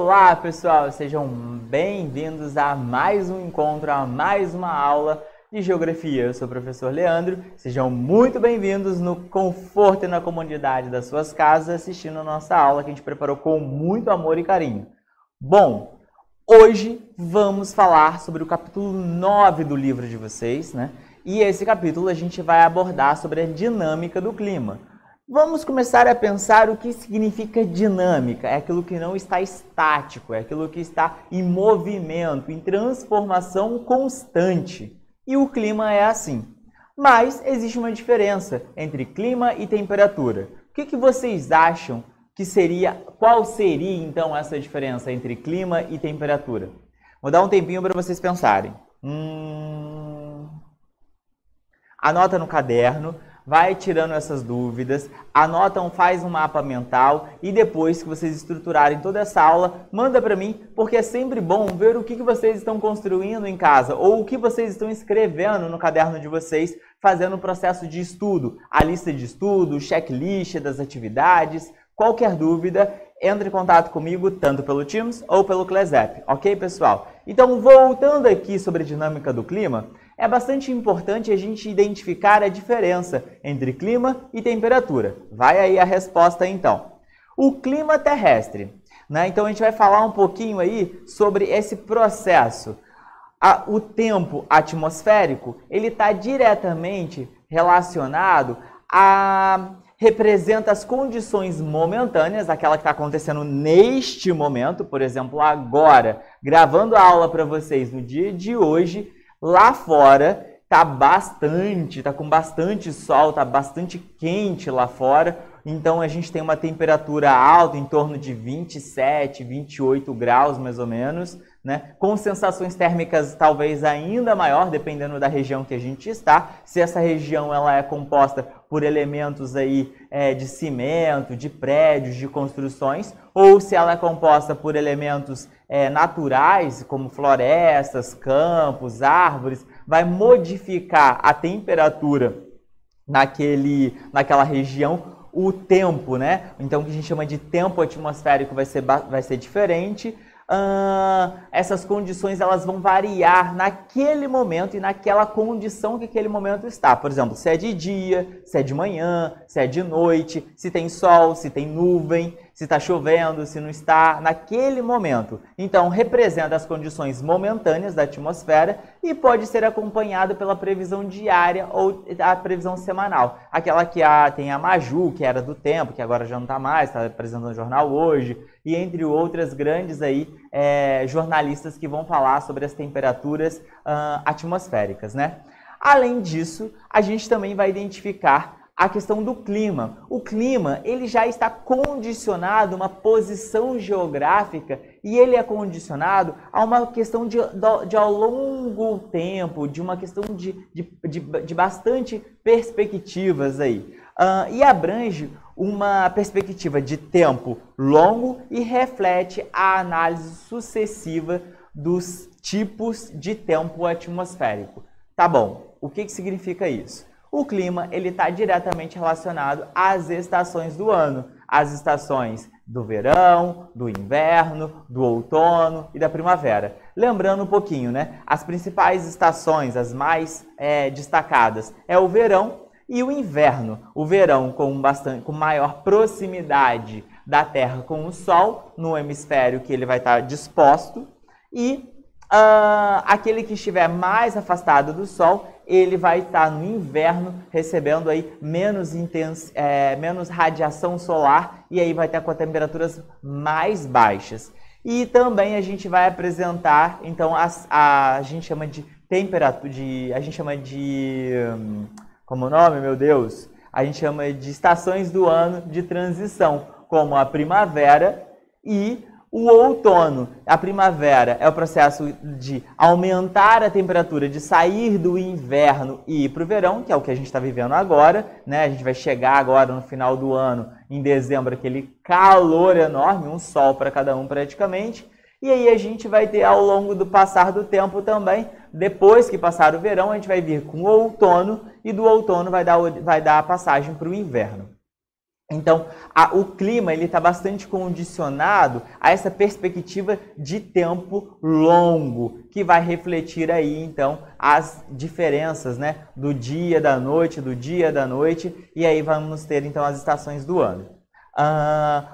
Olá, pessoal! Sejam bem-vindos a mais um encontro, a mais uma aula de Geografia. Eu sou o professor Leandro. Sejam muito bem-vindos no conforto e na comodidade das suas casas, assistindo a nossa aula que a gente preparou com muito amor e carinho. Bom, hoje vamos falar sobre o capítulo 9 do livro de vocês, né? E esse capítulo a gente vai abordar sobre a dinâmica do clima. Vamos começar a pensar o que significa dinâmica. É aquilo que não está estático, é aquilo que está em movimento, em transformação constante. E o clima é assim. Mas existe uma diferença entre clima e temperatura. O que vocês acham que seria, qual seria então essa diferença entre clima e temperatura? Vou dar um tempinho para vocês pensarem. Anota no caderno. Vai tirando essas dúvidas, anotam, faz um mapa mental e depois que vocês estruturarem toda essa aula, manda para mim, porque é sempre bom ver o que vocês estão construindo em casa ou o que vocês estão escrevendo no caderno de vocês, fazendo o processo de estudo, a lista de estudo, o checklist das atividades. Qualquer dúvida, entre em contato comigo, tanto pelo Teams ou pelo Class App, ok, pessoal? Então, voltando aqui sobre a dinâmica do clima, é bastante importante a gente identificar a diferença entre clima e temperatura. Vai aí a resposta então. O clima terrestre, né? Então a gente vai falar um pouquinho aí sobre esse processo. O tempo atmosférico, ele está diretamente relacionado representa as condições momentâneas, aquela que está acontecendo neste momento, por exemplo, agora, gravando a aula para vocês no dia de hoje. Lá fora tá com bastante sol, tá bastante quente lá fora, então a gente tem uma temperatura alta, em torno de 27, 28 graus mais ou menos, né? Com sensações térmicas talvez ainda maior, dependendo da região que a gente está. Se essa região ela é composta por elementos aí de cimento, de prédios, de construções, ou se ela é composta por elementos naturais, como florestas, campos, árvores, vai modificar a temperatura naquela região, o tempo, né? Então, o que a gente chama de tempo atmosférico vai ser diferente. Essas condições elas vão variar naquele momento e naquela condição que aquele momento está. Por exemplo, se é de dia, se é de manhã, se é de noite, se tem sol, se tem nuvem, se está chovendo, se não está, naquele momento. Então, representa as condições momentâneas da atmosfera e pode ser acompanhado pela previsão diária ou a previsão semanal. Aquela que tem a Maju, que era do tempo, que agora já não está mais, está apresentando no jornal hoje, e entre outras grandes aí, jornalistas que vão falar sobre as temperaturas atmosféricas, né? Além disso, a gente também vai identificar a questão do clima. O clima, ele já está condicionado a uma posição geográfica e ele é condicionado a uma questão de ao longo tempo, de uma questão de bastante perspectivas aí. E abrange uma perspectiva de tempo longo e reflete a análise sucessiva dos tipos de tempo atmosférico. Tá bom, o que significa isso? O clima ele está diretamente relacionado às estações do ano, as estações do verão, do inverno, do outono e da primavera. Lembrando um pouquinho, né? As principais estações, as mais destacadas, é o verão e o inverno. O verão com maior proximidade da Terra com o Sol, no hemisfério que ele vai estar disposto, e aquele que estiver mais afastado do Sol, ele vai estar no inverno recebendo aí menos radiação solar e aí vai estar com as temperaturas mais baixas. E também a gente vai apresentar, então a gente chama de temperatura, como o nome, meu Deus? A gente chama de estações do ano de transição, como a primavera e o outono. A primavera é o processo de aumentar a temperatura, de sair do inverno e ir para o verão, que é o que a gente está vivendo agora, né? A gente vai chegar agora no final do ano, em dezembro, aquele calor enorme, um sol para cada um praticamente. E aí a gente vai ter ao longo do passar do tempo também, depois que passar o verão, a gente vai vir com o outono e do outono vai dar a passagem para o inverno. Então, o clima está bastante condicionado a essa perspectiva de tempo longo, que vai refletir aí, então, as diferenças, né, do dia, da noite, e aí vamos ter, então, as estações do ano.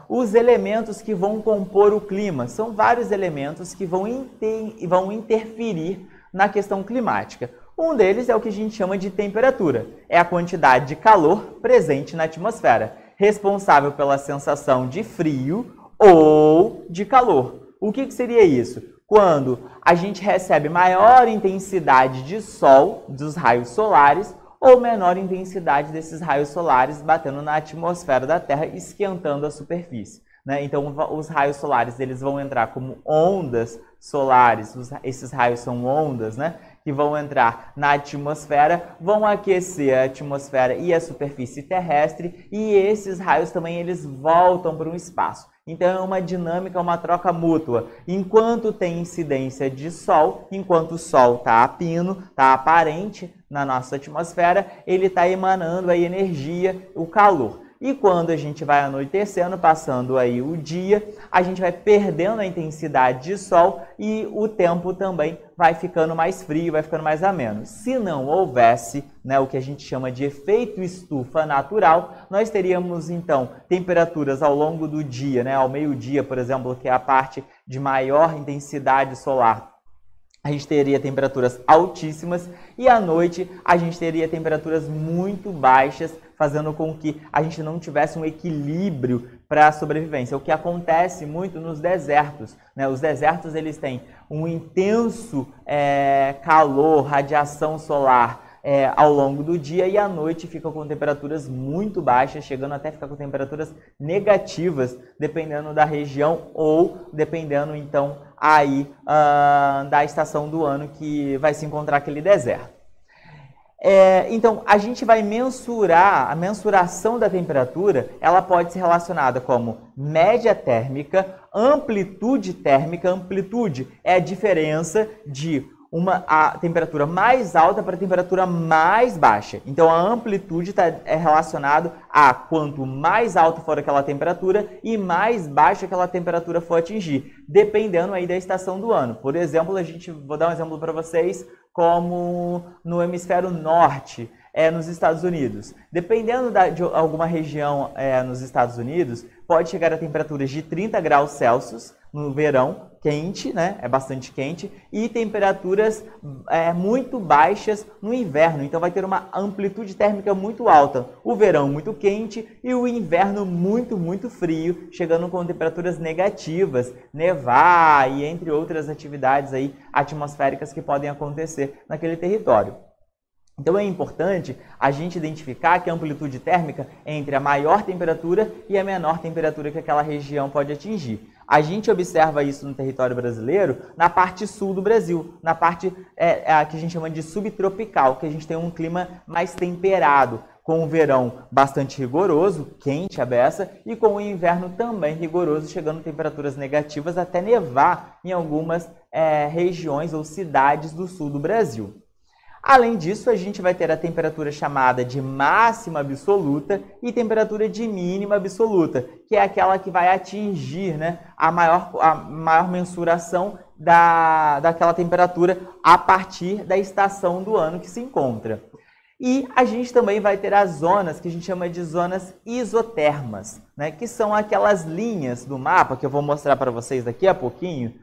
Os elementos que vão compor o clima, são vários elementos que vão interferir na questão climática. Um deles é o que a gente chama de temperatura, é a quantidade de calor presente na atmosfera, responsável pela sensação de frio ou de calor. O que seria isso? Quando a gente recebe maior intensidade de sol, dos raios solares, ou menor intensidade desses raios solares batendo na atmosfera da Terra, esquentando a superfície, né? Então, os raios solares eles vão entrar como ondas solares, esses raios são ondas, né? Que vão entrar na atmosfera, vão aquecer a atmosfera e a superfície terrestre, e esses raios também eles voltam para o espaço. Então é uma dinâmica, uma troca mútua. Enquanto tem incidência de sol, enquanto o sol está a pino, está aparente na nossa atmosfera, ele está emanando a energia, o calor. E quando a gente vai anoitecendo, passando aí o dia, a gente vai perdendo a intensidade de sol e o tempo também vai ficando mais frio, vai ficando mais ameno. Se não houvesse, né, o que a gente chama de efeito estufa natural, nós teríamos então temperaturas ao longo do dia, né, ao meio-dia, por exemplo, que é a parte de maior intensidade solar. A gente teria temperaturas altíssimas e à noite a gente teria temperaturas muito baixas, fazendo com que a gente não tivesse um equilíbrio para a sobrevivência. O que acontece muito nos desertos, né? Os desertos eles têm um intenso calor, radiação solar ao longo do dia, e à noite ficam com temperaturas muito baixas, chegando até ficar com temperaturas negativas, dependendo da região ou dependendo então aí da estação do ano que vai se encontrar aquele deserto. Então, a gente vai mensurar, a mensuração da temperatura, ela pode ser relacionada como média térmica, amplitude térmica. Amplitude é a diferença de a temperatura mais alta para a temperatura mais baixa. Então, a amplitude é relacionado a quanto mais alta for aquela temperatura e mais baixa aquela temperatura for atingir, dependendo aí da estação do ano. Por exemplo, vou dar um exemplo para vocês, como no hemisfério norte, nos Estados Unidos. Dependendo de alguma região nos Estados Unidos, pode chegar a temperaturas de 30 graus Celsius no verão, quente, né? É bastante quente, e temperaturas muito baixas no inverno. Então vai ter uma amplitude térmica muito alta. O verão muito quente e o inverno muito, muito frio, chegando com temperaturas negativas, nevar e entre outras atividades aí atmosféricas que podem acontecer naquele território. Então é importante a gente identificar que a amplitude térmica é entre a maior temperatura e a menor temperatura que aquela região pode atingir. A gente observa isso no território brasileiro na parte sul do Brasil, na parte que a gente chama de subtropical, que a gente tem um clima mais temperado, com o verão bastante rigoroso, quente a beça, e com o inverno também rigoroso, chegando a temperaturas negativas até nevar em algumas regiões ou cidades do sul do Brasil. Além disso, a gente vai ter a temperatura chamada de máxima absoluta e temperatura de mínima absoluta, que é aquela que vai atingir, né, a maior mensuração daquela temperatura a partir da estação do ano que se encontra. E a gente também vai ter as zonas que a gente chama de zonas isotermas, né? Que são aquelas linhas do mapa que eu vou mostrar para vocês daqui a pouquinho,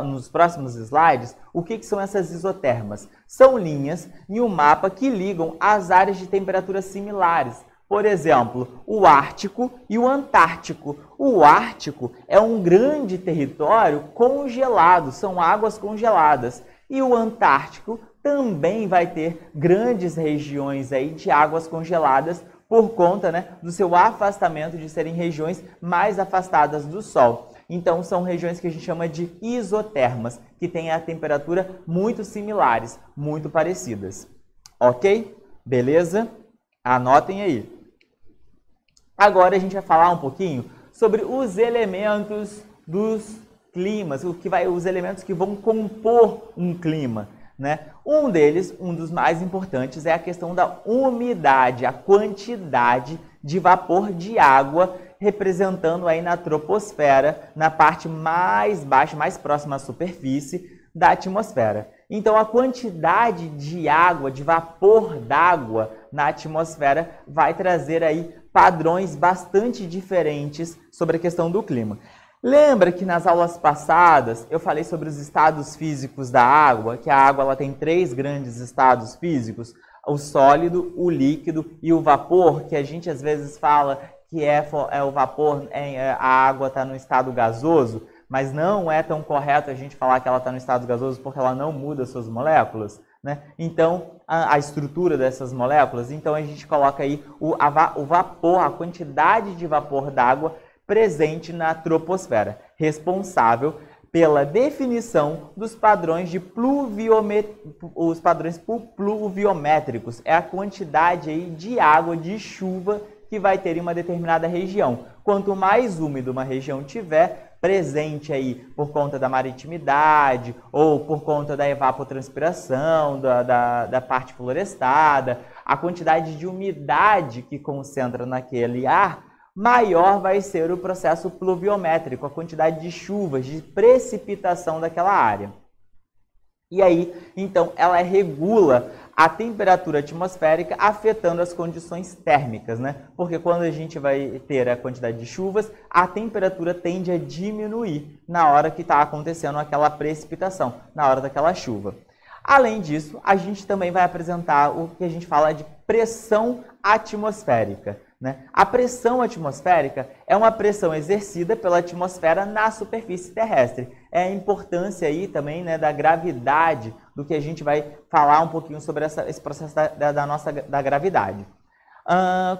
nos próximos slides. O que são essas isotermas? São linhas em um mapa que ligam as áreas de temperaturas similares. Por exemplo, o Ártico e o Antártico. O Ártico é um grande território congelado, são águas congeladas. E o Antártico também vai ter grandes regiões aí de águas congeladas por conta, né, do seu afastamento, de serem regiões mais afastadas do Sol. Então, são regiões que a gente chama de isotermas, que têm a temperatura muito similares, muito parecidas. Ok? Beleza? Anotem aí. Agora a gente vai falar um pouquinho sobre os elementos dos climas, os elementos que vão compor um clima. né? Um deles, um dos mais importantes, é a questão da umidade, a quantidade de vapor de água representando aí na troposfera, na parte mais baixa, mais próxima à superfície da atmosfera. Então, a quantidade de água, de vapor d'água na atmosfera vai trazer aí padrões bastante diferentes sobre a questão do clima. Lembra que nas aulas passadas eu falei sobre os estados físicos da água, que a água ela tem 3 grandes estados físicos, o sólido, o líquido e o vapor, que a gente às vezes fala que é o vapor, a água está no estado gasoso, mas não é tão correto a gente falar que ela está no estado gasoso porque ela não muda suas moléculas, né? Então, a estrutura dessas moléculas, então a gente coloca aí o vapor, a quantidade de vapor d'água presente na troposfera, responsável pela definição dos padrões de os padrões pluviométricos. É a quantidade aí de água, de chuva que vai ter em uma determinada região. Quanto mais úmido uma região tiver, presente aí por conta da maritimidade ou por conta da evapotranspiração, da parte florestada, a quantidade de umidade que concentra naquele ar, maior vai ser o processo pluviométrico, a quantidade de chuvas, de precipitação daquela área. E aí, então, ela regula a temperatura atmosférica afetando as condições térmicas, né? Porque quando a gente vai ter a quantidade de chuvas, a temperatura tende a diminuir na hora que está acontecendo aquela precipitação, na hora daquela chuva. Além disso, a gente também vai apresentar o que a gente fala de pressão atmosférica, né? A pressão atmosférica é uma pressão exercida pela atmosfera na superfície terrestre. É a importância aí também, né, da gravidade, do que a gente vai falar um pouquinho sobre esse processo da gravidade.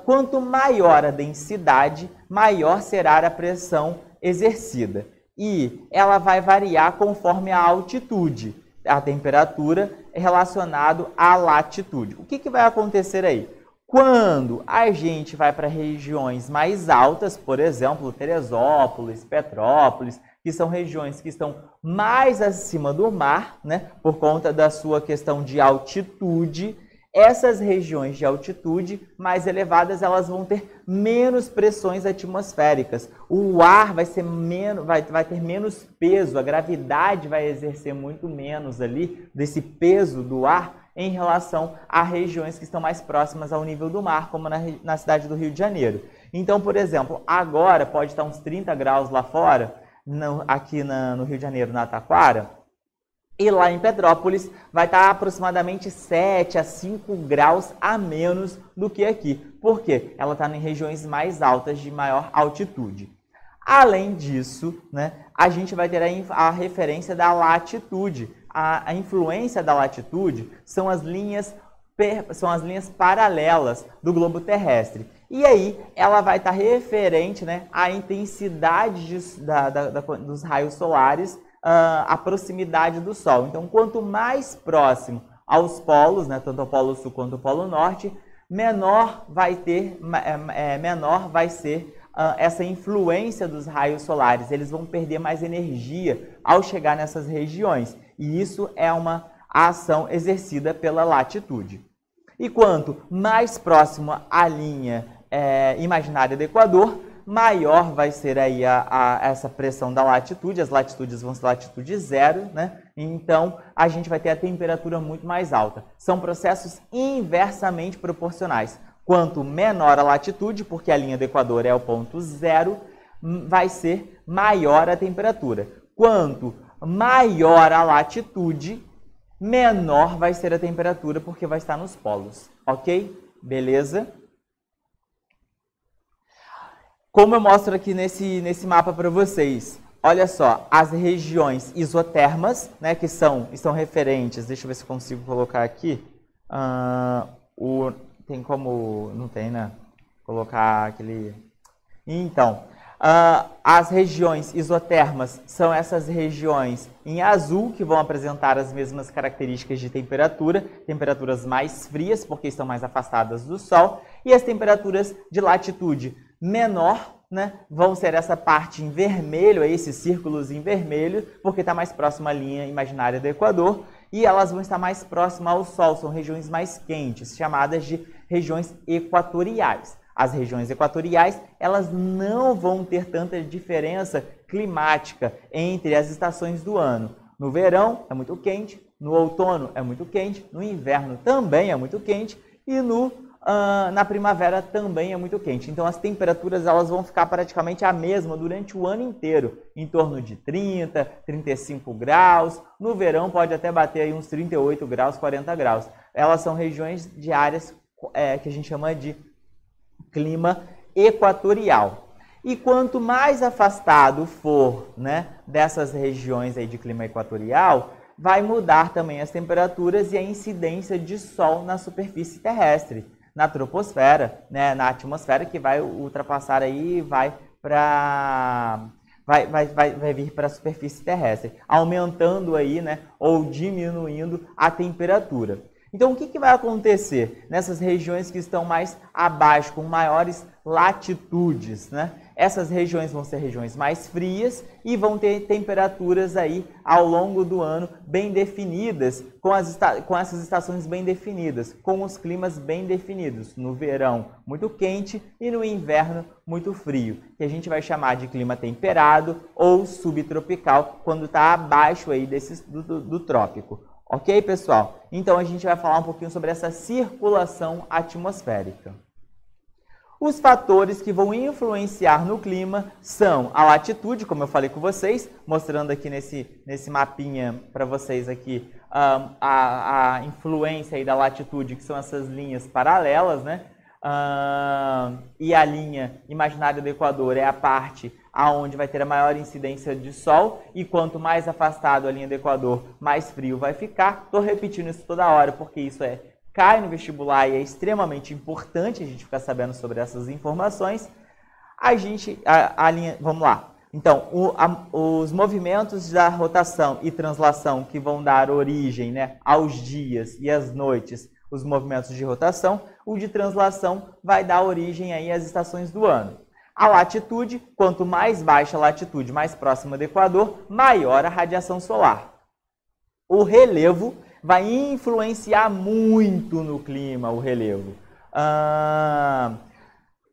Quanto maior a densidade, maior será a pressão exercida. E ela vai variar conforme a altitude, a temperatura relacionado à latitude. O que vai acontecer aí? Quando a gente vai para regiões mais altas, por exemplo, Teresópolis, Petrópolis, que são regiões que estão mais acima do mar, né, por conta da sua questão de altitude, essas regiões de altitude mais elevadas, elas vão ter menos pressões atmosféricas. O ar vai ter menos peso, a gravidade vai exercer muito menos ali desse peso do ar em relação a regiões que estão mais próximas ao nível do mar, como na cidade do Rio de Janeiro. Então, por exemplo, agora pode estar uns 30 graus lá fora, aqui no Rio de Janeiro, na Taquara, e lá em Petrópolis vai estar aproximadamente 7 a 5 graus a menos do que aqui. Por quê? Ela está em regiões mais altas, de maior altitude. Além disso, né, a gente vai ter a referência da latitude. A influência da latitude são as linhas paralelas do globo terrestre. E aí ela vai estar referente, né, à intensidade dos raios solares, a proximidade do Sol. Então, quanto mais próximo aos polos, né, tanto ao Polo Sul quanto ao Polo Norte, menor vai ser essa influência dos raios solares. Eles vão perder mais energia ao chegar nessas regiões. E isso é uma ação exercida pela latitude. E quanto mais próximo à linha imaginária do Equador, maior vai ser aí essa pressão da latitude. As latitudes vão ser latitude zero, né? Então, a gente vai ter a temperatura muito mais alta. São processos inversamente proporcionais. Quanto menor a latitude, porque a linha do Equador é o ponto zero, vai ser maior a temperatura. Quanto maior a latitude, menor vai ser a temperatura, porque vai estar nos polos. Ok? Beleza? Como eu mostro aqui nesse mapa para vocês, olha só, as regiões isotermas, né, que estão referentes, deixa eu ver se eu consigo colocar aqui, tem como, não tem, né, colocar aquele, então, as regiões isotermas são essas regiões em azul, que vão apresentar as mesmas características de temperatura, temperaturas mais frias, porque estão mais afastadas do Sol, e as temperaturas de latitude menor, né, vão ser essa parte em vermelho, esses círculos em vermelho, porque está mais próximo à linha imaginária do Equador, e elas vão estar mais próximas ao Sol, são regiões mais quentes, chamadas de regiões equatoriais. As regiões equatoriais, elas não vão ter tanta diferença climática entre as estações do ano. No verão é muito quente, no outono é muito quente, no inverno também é muito quente e na primavera também é muito quente. Então as temperaturas elas vão ficar praticamente a mesma durante o ano inteiro, em torno de 30, 35 graus. No verão pode até bater aí uns 38 graus, 40 graus. Elas são regiões de áreas que a gente chama de clima equatorial. E quanto mais afastado for, né, dessas regiões aí de clima equatorial, vai mudar também as temperaturas e a incidência de sol na superfície terrestre, na troposfera, né, na atmosfera, que vai ultrapassar aí e vai vir para a superfície terrestre, aumentando aí, né, ou diminuindo a temperatura. Então, o que vai acontecer nessas regiões que estão mais abaixo, com maiores latitudes, né? Essas regiões vão ser regiões mais frias e vão ter temperaturas aí ao longo do ano bem definidas, com essas estações bem definidas, com os climas bem definidos. No verão, muito quente e no inverno, muito frio, que a gente vai chamar de clima temperado ou subtropical, quando está abaixo aí do trópico. Ok, pessoal? Então, a gente vai falar um pouquinho sobre essa circulação atmosférica. Os fatores que vão influenciar no clima são a latitude, como eu falei com vocês, mostrando aqui nesse mapinha para vocês aqui a influência aí da latitude, que são essas linhas paralelas, né? E a linha imaginária do Equador é a parte aonde vai ter a maior incidência de sol, e quanto mais afastado a linha do Equador, mais frio vai ficar. Estou repetindo isso toda hora, porque isso cai no vestibular e é extremamente importante a gente ficar sabendo sobre essas informações. Vamos lá. Então, os movimentos da rotação e translação que vão dar origem, né, aos dias e às noites, os movimentos de rotação, o de translação vai dar origem aí às estações do ano. A latitude, quanto mais baixa a latitude, mais próxima do Equador, maior a radiação solar. O relevo vai influenciar muito no clima, o relevo.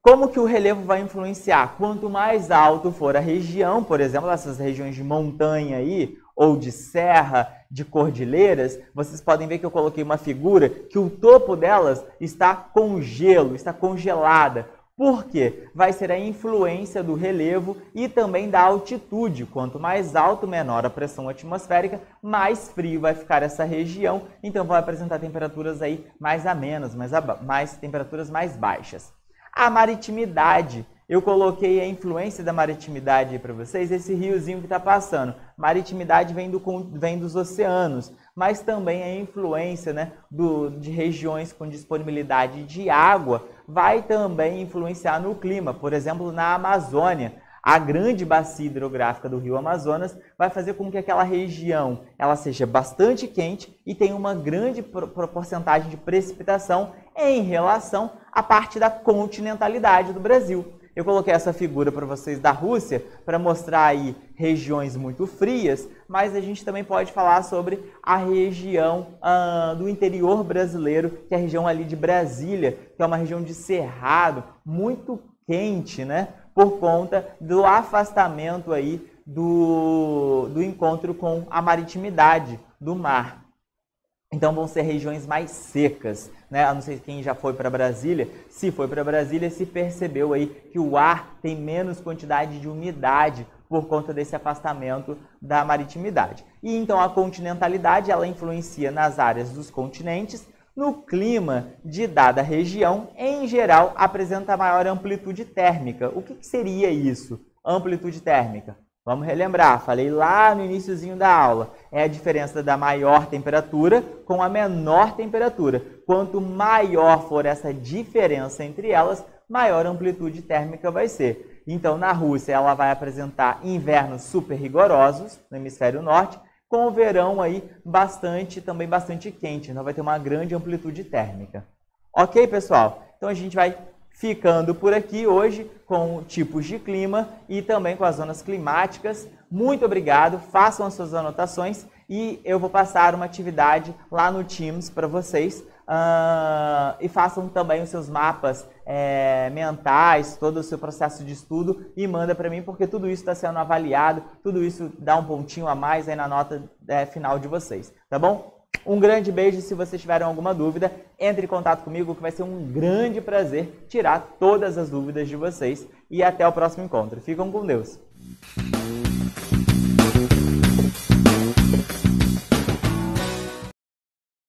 Como que o relevo vai influenciar? Quanto mais alto for a região, por exemplo, essas regiões de montanha aí, ou de serra, de cordilheiras, vocês podem ver que eu coloquei uma figura que o topo delas está com gelo, está congelada. Por quê? Vai ser a influência do relevo e também da altitude. Quanto mais alto, menor a pressão atmosférica, mais frio vai ficar essa região. Então, vai apresentar temperaturas aí mais amenas, temperaturas mais baixas. A maritimidade. Eu coloquei a influência da maritimidade para vocês, esse riozinho que está passando. Maritimidade vem dos oceanos, mas também a influência, né, de regiões com disponibilidade de água vai também influenciar no clima. Por exemplo, na Amazônia, a grande bacia hidrográfica do rio Amazonas vai fazer com que aquela região ela seja bastante quente e tenha uma grande porcentagem de precipitação em relação à parte da continentalidade do Brasil. Eu coloquei essa figura para vocês da Rússia para mostrar aí regiões muito frias, mas a gente também pode falar sobre a região do interior brasileiro, que é a região ali de Brasília, que é uma região de cerrado, muito quente, né? Por conta do afastamento aí do encontro com a maritimidade do mar. Então vão ser regiões mais secas, né? Eu não sei quem já foi para Brasília. Se foi para Brasília, se percebeu aí que o ar tem menos quantidade de umidade por conta desse afastamento da maritimidade. E então a continentalidade ela influencia nas áreas dos continentes. No clima de dada região, em geral, apresenta maior amplitude térmica. O que seria isso? Amplitude térmica. Vamos relembrar, falei lá no iniciozinho da aula. É a diferença da maior temperatura com a menor temperatura. Quanto maior for essa diferença entre elas, maior amplitude térmica vai ser. Então, na Rússia, ela vai apresentar invernos super rigorosos no hemisfério norte, com o verão aí também bastante quente. Então, vai ter uma grande amplitude térmica. Ok, pessoal? Então, a gente vai ficando por aqui hoje com tipos de clima e também com as zonas climáticas. Muito obrigado, façam as suas anotações e eu vou passar uma atividade lá no Teams para vocês. E façam também os seus mapas mentais, todo o seu processo de estudo e manda para mim, porque tudo isso está sendo avaliado, tudo isso dá um pontinho a mais aí na nota final de vocês, tá bom? Um grande beijo. Se vocês tiverem alguma dúvida, entre em contato comigo, que vai ser um grande prazer tirar todas as dúvidas de vocês. E até o próximo encontro. Ficam com Deus!